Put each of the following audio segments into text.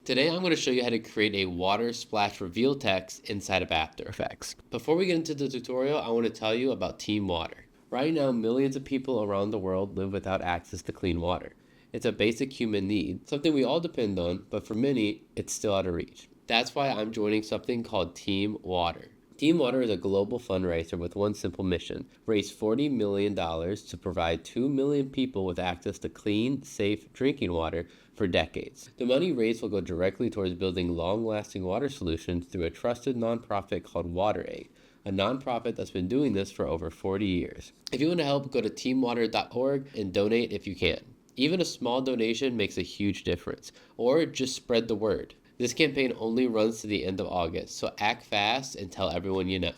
Today I'm going to show you how to create a water splash reveal text inside of After Effects. Before we get into the tutorial, I want to tell you about Team Water. Right now, millions of people around the world live without access to clean water. It's a basic human need, something we all depend on, but for many, it's still out of reach. That's why I'm joining something called Team Water. Team Water is a global fundraiser with one simple mission: raise $40 million to provide 2 million people with access to clean, safe drinking water for decades. The money raised will go directly towards building long-lasting water solutions through a trusted nonprofit called WaterAid, a nonprofit that's been doing this for over 40 years. If you want to help, go to teamwater.org and donate if you can. Even a small donation makes a huge difference, or just spread the word. This campaign only runs to the end of August, so act fast and tell everyone you know.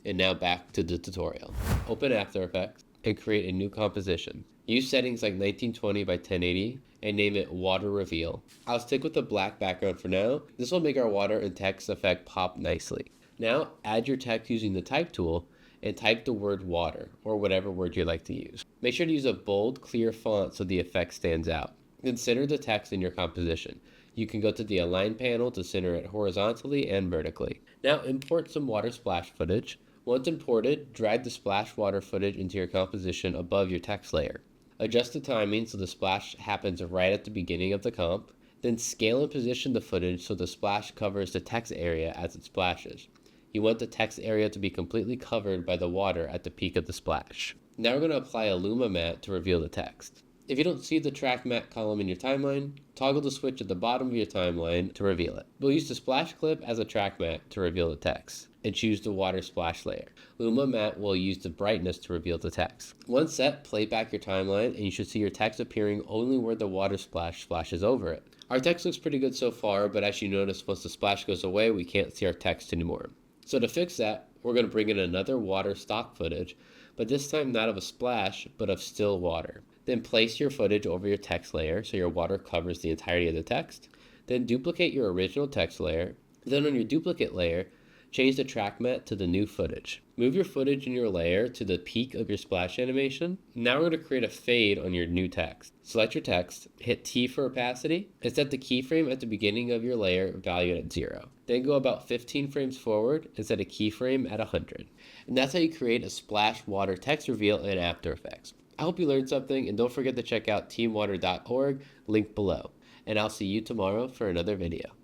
And now back to the tutorial. Open After Effects and create a new composition. Use settings like 1920 by 1080 and name it Water Reveal. I'll stick with the black background for now. This will make our water and text effect pop nicely. Now add your text using the type tool and type the word water, or whatever word you like to use. Make sure to use a bold, clear font so the effect stands out. Then center the text in your composition. You can go to the Align panel to center it horizontally and vertically. Now import some water splash footage. Once imported, drag the splash water footage into your composition above your text layer. Adjust the timing so the splash happens right at the beginning of the comp. Then scale and position the footage so the splash covers the text area as it splashes. You want the text area to be completely covered by the water at the peak of the splash. Now we're going to apply a luma matte to reveal the text. If you don't see the track matte column in your timeline, toggle the switch at the bottom of your timeline to reveal it. We'll use the splash clip as a track matte to reveal the text, and choose the water splash layer. Luma matte will use the brightness to reveal the text. Once set, play back your timeline, and you should see your text appearing only where the water splash splashes over it. Our text looks pretty good so far, but as you notice, once the splash goes away, we can't see our text anymore. So to fix that, we're going to bring in another water stock footage, but this time not of a splash, but of still water. Then place your footage over your text layer so your water covers the entirety of the text. Then duplicate your original text layer. Then on your duplicate layer, change the track matte to the new footage. Move your footage in your layer to the peak of your splash animation. Now we're going to create a fade on your new text. Select your text, hit T for opacity, and set the keyframe at the beginning of your layer valued at 0. Then go about 15 frames forward and set a keyframe at 100. And that's how you create a splash water text reveal in After Effects. I hope you learned something, and don't forget to check out teamwater.org, link below. And I'll see you tomorrow for another video.